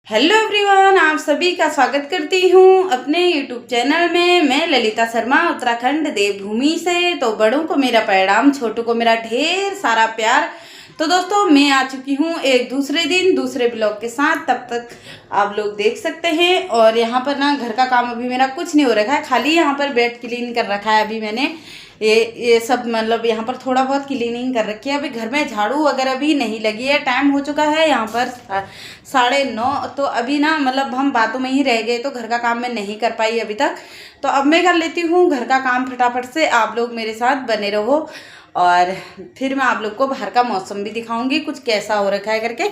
Hello everyone, आप सभी का स्वागत करती हूँ अपने यूट्यूब चैनल में। मैं ललिता शर्मा उत्तराखंड देवभूमि से। तो बड़ों को मेरा प्रणाम, छोटों को मेरा ढेर सारा प्यार। तो दोस्तों, मैं आ चुकी हूँ एक दूसरे दिन दूसरे ब्लॉग के साथ। तब तक आप लोग देख सकते हैं। और यहाँ पर ना घर का काम अभी मेरा कुछ नहीं हो रखा है, खाली यहाँ पर बेड क्लीन कर रखा है अभी मैंने। ये सब मतलब यहाँ पर थोड़ा बहुत क्लीनिंग कर रखी है। अभी घर में झाड़ू वगैरह भी नहीं लगी है। टाइम हो चुका है यहाँ पर 9:30। तो अभी ना मतलब हम बातों में ही रह गए, तो घर का काम मैं नहीं कर पाई अभी तक। तो अब मैं कर लेती हूँ घर का काम फटाफट से। आप लोग मेरे साथ बने रहो और फिर मैं आप लोग को बाहर का मौसम भी दिखाऊंगी कुछ कैसा हो रखा है करके।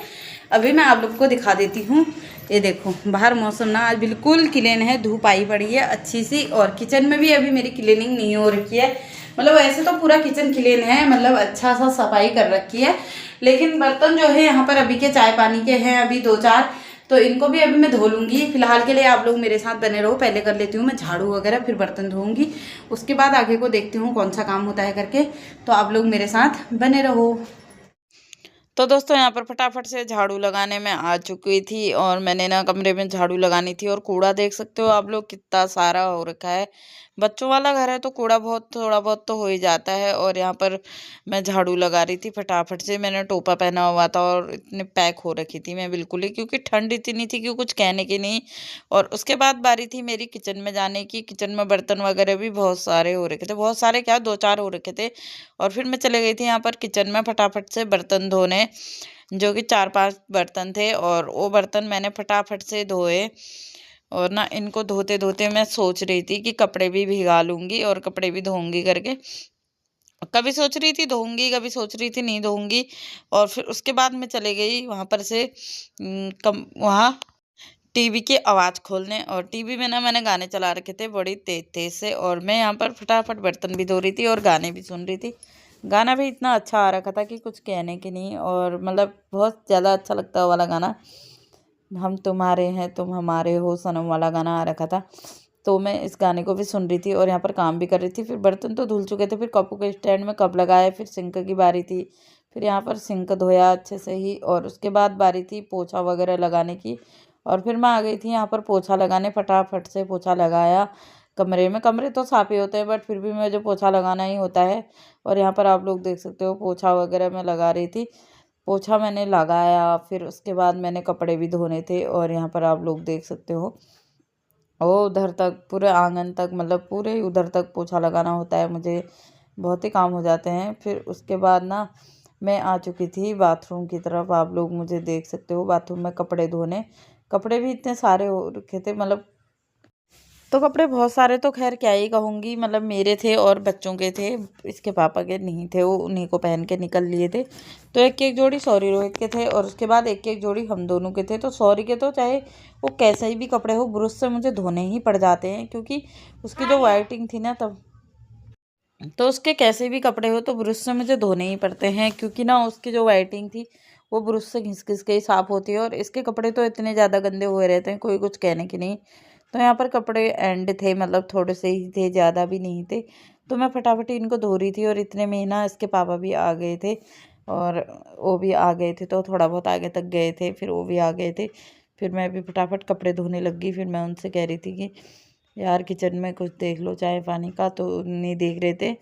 अभी मैं आप लोग को दिखा देती हूँ। ये देखो बाहर मौसम ना आज बिल्कुल क्लीन है, धूप आई पड़ी है अच्छी सी। और किचन में भी अभी मेरी क्लीनिंग नहीं हो रखी है। मतलब ऐसे तो पूरा किचन क्लीन है, मतलब अच्छा सा सफाई कर रखी है। लेकिन बर्तन जो है यहाँ पर अभी के चाय पानी के हैं अभी 2-4, तो इनको भी अभी मैं धो लूँगी। फिलहाल के लिए आप लोग मेरे साथ बने रहो। पहले कर लेती हूँ मैं झाड़ू वगैरह, फिर बर्तन धोऊंगी। उसके बाद आगे को देखती हूँ कौन सा काम होता है करके। तो आप लोग मेरे साथ बने रहो। तो दोस्तों यहाँ पर फटाफट से झाड़ू लगाने में आ चुकी थी और मैंने ना कमरे में झाड़ू लगानी थी। और कूड़ा देख सकते हो आप लोग कितना सारा हो रखा है। बच्चों वाला घर है तो कूड़ा बहुत थोड़ा बहुत तो हो ही जाता है। और यहाँ पर मैं झाड़ू लगा रही थी फटाफट से। मैंने टोपा पहना हुआ था और इतने पैक हो रखी थी मैं बिल्कुल ही, क्योंकि ठंड इतनी थी कि कुछ कहने की नहीं। और उसके बाद बारी थी मेरी किचन में जाने की। किचन में बर्तन वगैरह भी बहुत सारे हो रखे थे, बहुत सारे क्या 2-4 हो रखे थे। और फिर मैं चले गई थी यहाँ पर किचन में फटाफट से बर्तन धोने, जो कि 4-5 बर्तन थे। और वो बर्तन मैंने फटाफट से धोए। और ना इनको धोते धोते मैं सोच रही थी कि कपड़े भी भिगा लूंगी और कपड़े भी धोऊंगी करके। कभी सोच रही थी धोऊंगी, कभी सोच रही थी नहीं धोऊंगी। और फिर उसके बाद मैं चले गई वहां पर से वहाँ टीवी की आवाज़ खोलने। और टीवी में ना मैंने गाने चला रखे थे बड़ी तेज तेज से। और मैं यहाँ पर फटाफट बर्तन भी धो रही थी और गाने भी सुन रही थी। गाना भी इतना अच्छा आ रखा था कि कुछ कहने की नहीं। और मतलब बहुत ज़्यादा अच्छा लगता है वाला गाना, हम तुम्हारे हैं तुम हमारे हो सनम वाला गाना आ रखा था। तो मैं इस गाने को भी सुन रही थी और यहाँ पर काम भी कर रही थी। फिर बर्तन तो धुल चुके थे, फिर कपों के स्टैंड में कप लगाए, फिर सिंक की बारी थी। फिर यहाँ पर सिंक धोया अच्छे से ही। और उसके बाद बारी थी पोछा वगैरह लगाने की। और फिर मैं आ गई थी यहाँ पर पोछा लगाने। फटाफट से पोछा लगाया कमरे में। कमरे तो साफ ही होते हैं बट फिर भी मुझे पोछा लगाना ही होता है। और यहाँ पर आप लोग देख सकते हो पोछा वगैरह मैं लगा रही थी। पोछा मैंने लगाया, फिर उसके बाद मैंने कपड़े भी धोने थे। और यहाँ पर आप लोग देख सकते हो वो उधर तक पूरे आंगन तक, मतलब पूरे उधर तक पोछा लगाना होता है मुझे। बहुत ही काम हो जाते हैं। फिर उसके बाद ना मैं आ चुकी थी बाथरूम की तरफ। आप लोग मुझे देख सकते हो बाथरूम में कपड़े धोने। कपड़े भी इतने सारे हो रखे थे, मतलब तो कपड़े बहुत सारे तो खैर क्या ही कहूँगी, मतलब मेरे थे और बच्चों के थे। इसके पापा के नहीं थे, वो उन्हीं को पहन के निकल लिए थे। तो एक एक जोड़ी सॉरी रोहित के थे और उसके बाद एक एक जोड़ी हम दोनों के थे। तो सॉरी के तो चाहे वो कैसे ही भी कपड़े हो ब्रश से मुझे धोने ही पड़ जाते हैं, क्योंकि उसकी जो वाइटिंग थी ना तब, तो उसके कैसे भी कपड़े हो तो ब्रश से मुझे धोने ही पड़ते हैं। क्योंकि ना उसकी जो वाइटिंग थी वो ब्रश से घिस घिस के ही साफ़ होती है। और इसके कपड़े तो इतने ज़्यादा गंदे हुए रहते हैं, कोई कुछ कहने की नहीं। तो यहाँ पर कपड़े एंड थे, मतलब थोड़े से ही थे, ज़्यादा भी नहीं थे। तो मैं फटाफट ही इनको धो रही थी। और इतने में ही ना इसके पापा भी आ गए थे और वो भी आ गए थे, तो थोड़ा बहुत आगे तक गए थे, फिर वो भी आ गए थे। फिर मैं भी फटाफट कपड़े धोने लग गई। फिर मैं उनसे कह रही थी कि यार किचन में कुछ देख लो चाय पानी का, तो नहीं देख रहे थे।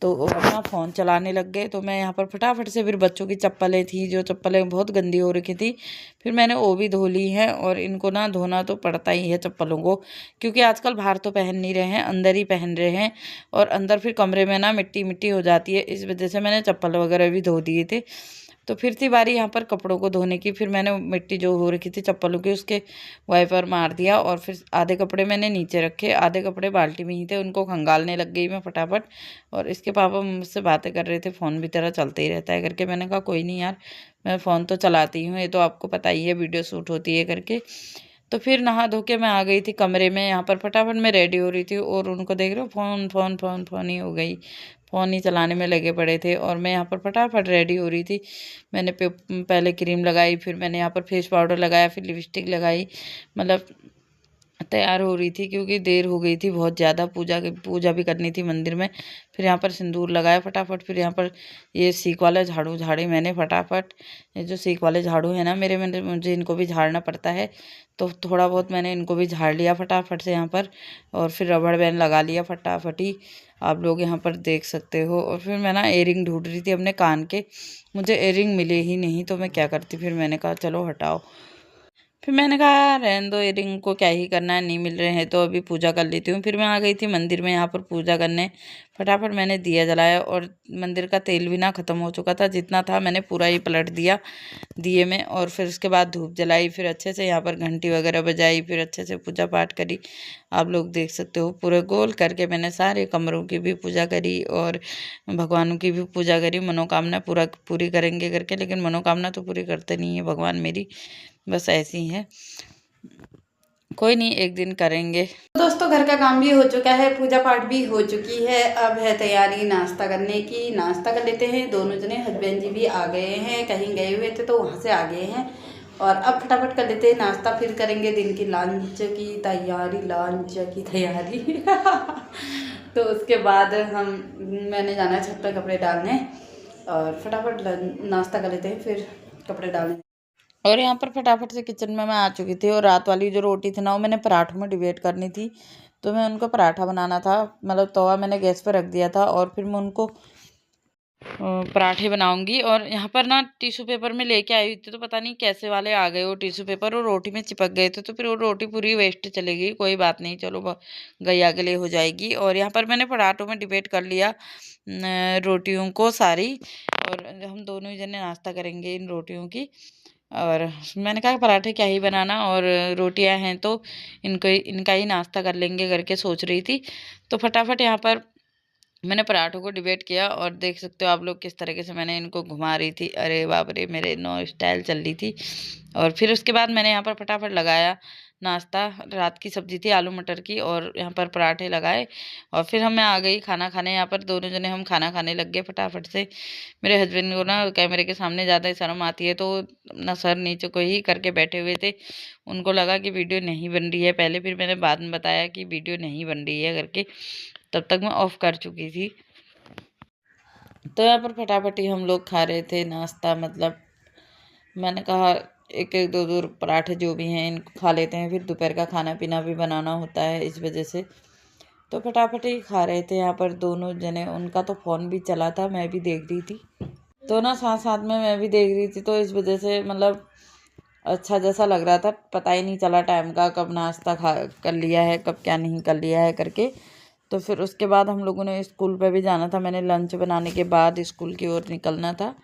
तो वो अपना फ़ोन चलाने लग गए। तो मैं यहाँ पर फटाफट से, फिर बच्चों की चप्पलें थी, जो चप्पलें बहुत गंदी हो रखी थी, फिर मैंने वो भी धो ली हैं। और इनको ना धोना तो पड़ता ही है चप्पलों को, क्योंकि आजकल बाहर तो पहन नहीं रहे हैं, अंदर ही पहन रहे हैं। और अंदर फिर कमरे में ना मिट्टी मिट्टी हो जाती है, इस वजह से मैंने चप्पल वगैरह भी धो दिए थे। तो फिर थी बारी यहाँ पर कपड़ों को धोने की। फिर मैंने मिट्टी जो हो रखी थी चप्पलों की उसके वाइपर मार दिया। और फिर आधे कपड़े मैंने नीचे रखे, आधे कपड़े बाल्टी में ही थे, उनको खंगालने लग गई मैं फटाफट। और इसके पापा मुझसे बातें कर रहे थे, फ़ोन भी तेरा चलते ही रहता है करके। मैंने कहा कोई नहीं यार, मैं फ़ोन तो चलाती हूँ, ये तो आपको पता ही है वीडियो शूट होती है करके। तो फिर नहा धो के मैं आ गई थी कमरे में। यहाँ पर फटाफट मैं रेडी हो रही थी और उनको देख रहे हो फ़ोन फ़ोन फ़ोन फ़ोन ही हो गई, फ़ोन ही चलाने में लगे पड़े थे। और मैं यहाँ पर फटाफट रेडी हो रही थी। मैंने पहले क्रीम लगाई, फिर मैंने यहाँ पर फेस पाउडर लगाया, फिर लिपस्टिक लगाई, मतलब तैयार हो रही थी क्योंकि देर हो गई थी बहुत ज़्यादा। पूजा भी करनी थी मंदिर में। फिर यहाँ पर सिंदूर लगाया फटाफट। फिर यहाँ पर ये सीख वाला झाड़ू झाड़ी मैंने फटाफट। ये जो सीख वाले झाड़ू है ना मेरे मुझे इनको भी झाड़ना पड़ता है, तो थोड़ा बहुत मैंने इनको भी झाड़ लिया फटाफट से यहाँ पर। और फिर रबड़ बैंड लगा लिया फटाफट ही, आप लोग यहाँ पर देख सकते हो। और फिर मैं ना एयरिंग ढूंढ रही थी अपने कान के, मुझे एयरिंग मिले ही नहीं, तो मैं क्या करती, फिर मैंने कहा चलो हटाओ। फिर मैंने कहा रहने दो, इयरिंग को क्या ही करना है, नहीं मिल रहे हैं तो अभी पूजा कर लेती हूँ। फिर मैं आ गई थी मंदिर में यहाँ पर पूजा करने। फटाफट मैंने दिया जलाया और मंदिर का तेल भी ना ख़त्म हो चुका था, जितना था मैंने पूरा ही पलट दिया दिए में। और फिर उसके बाद धूप जलाई, फिर अच्छे से यहाँ पर घंटी वगैरह बजाई, फिर अच्छे से पूजा पाठ करी। आप लोग देख सकते हो पूरे गोल करके मैंने सारे कमरों की भी पूजा करी और भगवानों की भी पूजा करी, मनोकामना पूरी करेंगे करके। लेकिन मनोकामना तो पूरी करते नहीं है भगवान मेरी, बस ऐसी ही है। कोई नहीं, एक दिन करेंगे। तो दोस्तों घर का काम भी हो चुका है, पूजा पाठ भी हो चुकी है, अब है तैयारी नाश्ता करने की। नाश्ता कर लेते हैं। दोनों जने हस्बैंड जी भी आ गए हैं, कहीं गए हुए थे तो वहाँ से आ गए हैं। और अब फटाफट कर लेते हैं नाश्ता, फिर करेंगे दिन की लंच की तैयारी तो उसके बाद मैंने जाना है छत पर कपड़े डालने, और फटाफट नाश्ता कर लेते हैं फिर कपड़े डालने। और यहाँ पर फटाफट से किचन में मैं आ चुकी थी। और रात वाली जो रोटी थी ना वो मैंने पराठों में डिवाइड करनी थी, तो मैं उनको पराठा बनाना था, मतलब तवा मैंने गैस पर रख दिया था। और फिर मैं उनको पराठे बनाऊंगी। और यहाँ पर ना टिश्यू पेपर में लेके आई हुई थी, तो पता नहीं कैसे वाले आ गए वो टिश्यू पेपर और रोटी में चिपक गए थे, तो फिर वो रोटी पूरी वेस्ट चलेगी। कोई बात नहीं, चलो गैया के लिए हो जाएगी। और यहाँ पर मैंने पराठों में डिवाइड कर लिया रोटियों को सारी, और हम दोनों ही जने नाश्ता करेंगे इन रोटियों की। और मैंने कहा पराठे क्या ही बनाना, और रोटियां हैं तो इनका ही नाश्ता कर लेंगे करके सोच रही थी। तो फटाफट यहाँ पर मैंने पराठों को डिवाइड किया, और देख सकते हो आप लोग किस तरीके से मैंने इनको घुमा रही थी। अरे बाप रे, मेरे नो स्टाइल चल रही थी। और फिर उसके बाद मैंने यहाँ पर फटाफट लगाया नाश्ता। रात की सब्जी थी आलू मटर की, और यहाँ पर पराठे लगाए। और फिर मैं आ गई खाना खाने। यहाँ पर दोनों जने हम खाना खाने लग गए फटाफट से। मेरे हस्बैंड को ना कैमरे के सामने ज़्यादा ही शर्म आती है, तो अपना सर नीचे को ही करके बैठे हुए थे। उनको लगा कि वीडियो नहीं बन रही है पहले, फिर मैंने बाद में बताया कि वीडियो नहीं बन रही है करके, तब तक मैं ऑफ कर चुकी थी। तो यहाँ पर फटाफट ही हम लोग खा रहे थे नाश्ता, मतलब मैंने कहा एक एक दो दो पराठे जो भी हैं इनको खा लेते हैं, फिर दोपहर का खाना पीना भी बनाना होता है इस वजह से। तो फटाफट ही खा रहे थे यहाँ पर दोनों जने। उनका तो फ़ोन भी चला था, मैं भी देख रही थी, तो ना साथ साथ में मैं भी देख रही थी, तो इस वजह से मतलब अच्छा जैसा लग रहा था। पता ही नहीं चला टाइम का, कब नाश्ता खा कर लिया है, कब क्या नहीं कर लिया है करके। तो फिर उसके बाद हम लोगों ने स्कूल पे भी जाना था। मैंने लंच बनाने के बाद स्कूल की ओर निकलना था।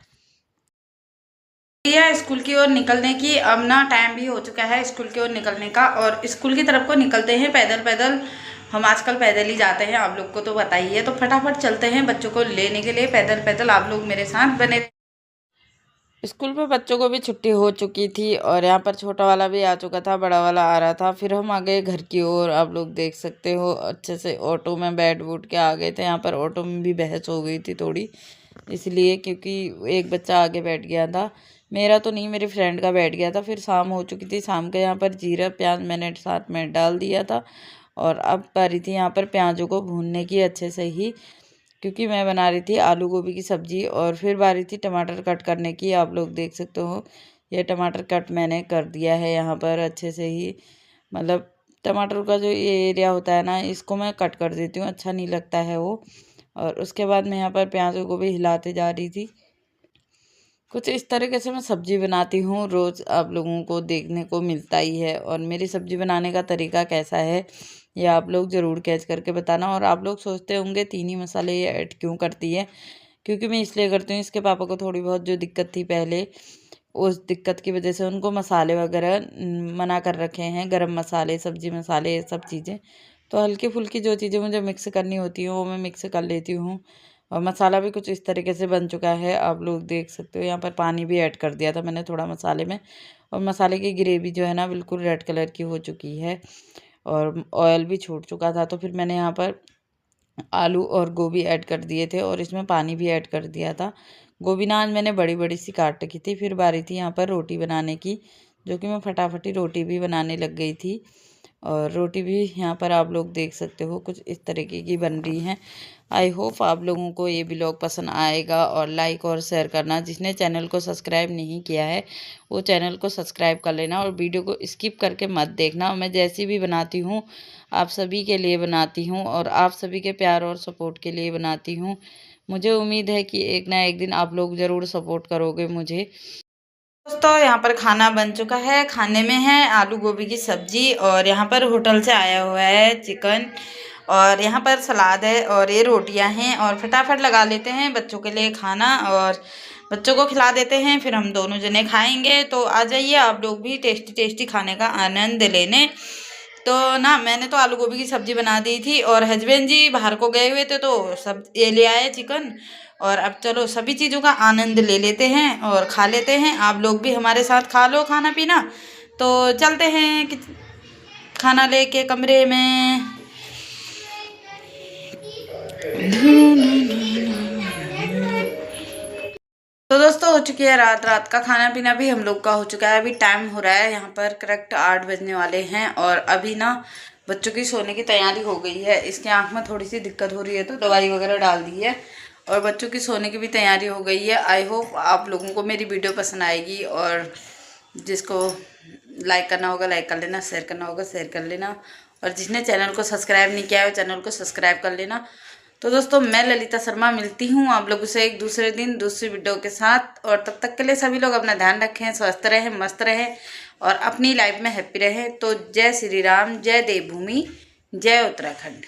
स्कूल की ओर निकलने की अब ना टाइम भी हो चुका है स्कूल की ओर निकलने का, और स्कूल की तरफ को निकलते हैं पैदल पैदल। हम आजकल पैदल ही जाते हैं, आप लोग को तो पता ही है। तो फटाफट चलते हैं बच्चों को लेने के लिए पैदल पैदल, आप लोग मेरे साथ बने। स्कूल में बच्चों को भी छुट्टी हो चुकी थी, और यहाँ पर छोटा वाला भी आ चुका था, बड़ा वाला आ रहा था। फिर हम आ गए घर की ओर। आप लोग देख सकते हो अच्छे से ऑटो में बैठ बूठ के आ गए थे। यहाँ पर ऑटो में भी बहस हो गई थी थोड़ी, इसलिए क्योंकि एक बच्चा आगे बैठ गया था, मेरा तो नहीं, मेरी फ्रेंड का बैठ गया था। फिर शाम हो चुकी थी, शाम के यहाँ पर जीरा प्याज मैंने साथ में डाल दिया था। और अब पारी थी यहाँ पर प्याज़ों को भूनने की अच्छे से ही, क्योंकि मैं बना रही थी आलू गोभी की सब्ज़ी। और फिर बारी थी टमाटर कट करने की। आप लोग देख सकते हो ये टमाटर कट मैंने कर दिया है यहाँ पर अच्छे से ही। मतलब टमाटर का जो ये एरिया होता है ना, इसको मैं कट कर देती हूँ, अच्छा नहीं लगता है वो। और उसके बाद मैं यहाँ पर प्याज़ों को भी हिलाते जा रही थी। कुछ इस तरीके से मैं सब्ज़ी बनाती हूँ, रोज़ आप लोगों को देखने को मिलता ही है। और मेरी सब्ज़ी बनाने का तरीका कैसा है ये आप लोग ज़रूर कैच करके बताना। और आप लोग सोचते होंगे 3 ही मसाले ये ऐड क्यों करती है, क्योंकि मैं इसलिए करती हूँ, इसके पापा को थोड़ी बहुत जो दिक्कत थी पहले, उस दिक्कत की वजह से उनको मसाले वगैरह मना कर रखे हैं, गरम मसाले, सब्ज़ी मसाले, ये सब चीज़ें। तो हल्की फुल्की जो चीज़ें मुझे मिक्स करनी होती हैं वो मैं मिक्स कर लेती हूँ। और मसाला भी कुछ इस तरीके से बन चुका है, आप लोग देख सकते हो। यहाँ पर पानी भी ऐड कर दिया था मैंने थोड़ा मसाले में, और मसाले की ग्रेवी जो है ना बिल्कुल रेड कलर की हो चुकी है, और ऑयल भी छूट चुका था। तो फिर मैंने यहाँ पर आलू और गोभी ऐड कर दिए थे, और इसमें पानी भी ऐड कर दिया था। गोभी ना आज मैंने बड़ी बड़ी सी काट रखी थी। फिर बारी थी यहाँ पर रोटी बनाने की, जो कि मैं फटाफटी रोटी भी बनाने लग गई थी। और रोटी भी यहाँ पर आप लोग देख सकते हो कुछ इस तरीके की बन रही है। आई होप आप लोगों को ये व्लॉग पसंद आएगा, और लाइक और शेयर करना। जिसने चैनल को सब्सक्राइब नहीं किया है वो चैनल को सब्सक्राइब कर लेना, और वीडियो को स्किप करके मत देखना। मैं जैसी भी बनाती हूँ आप सभी के लिए बनाती हूँ, और आप सभी के प्यार और सपोर्ट के लिए बनाती हूँ। मुझे उम्मीद है कि एक ना एक दिन आप लोग ज़रूर सपोर्ट करोगे मुझे। दोस्तों यहाँ पर खाना बन चुका है। खाने में है आलू गोभी की सब्जी, और यहाँ पर होटल से आया हुआ है चिकन, और यहाँ पर सलाद है, और ये रोटियाँ हैं। और फटाफट लगा लेते हैं बच्चों के लिए खाना, और बच्चों को खिला देते हैं, फिर हम दोनों जने खाएंगे। तो आ जाइए आप लोग भी टेस्टी टेस्टी खाने का आनंद लेने। तो ना मैंने तो आलू गोभी की सब्जी बना दी थी, और हस्बैंड जी बाहर को गए हुए थे तो सब ये ले आए चिकन। और अब चलो सभी चीज़ों का आनंद ले लेते हैं और खा लेते हैं। आप लोग भी हमारे साथ खा लो खाना पीना। तो चलते हैं कि खाना लेके कमरे में। तो दोस्तों हो चुकी है रात। रात का खाना पीना भी हम लोग का हो चुका है। अभी टाइम हो रहा है यहाँ पर करेक्ट 8 बजने वाले हैं, और अभी ना बच्चों की सोने की तैयारी हो गई है। इसके आँख में थोड़ी सी दिक्कत हो रही है तो दवाई वगैरह डाल दी है, और बच्चों की सोने की भी तैयारी हो गई है। आई होप आप लोगों को मेरी वीडियो पसंद आएगी, और जिसको लाइक करना होगा लाइक कर लेना, शेयर करना होगा शेयर कर लेना, और जिसने चैनल को सब्सक्राइब नहीं किया है चैनल को सब्सक्राइब कर लेना। तो दोस्तों मैं ललिता शर्मा मिलती हूँ आप लोगों से एक दूसरे दिन दूसरी वीडियो के साथ, और तब तक के लिए सभी लोग अपना ध्यान रखें, स्वस्थ रहें, मस्त रहें, और अपनी लाइफ में हैप्पी रहें। तो जय श्री राम, जय देवभूमि, जय उत्तराखंड।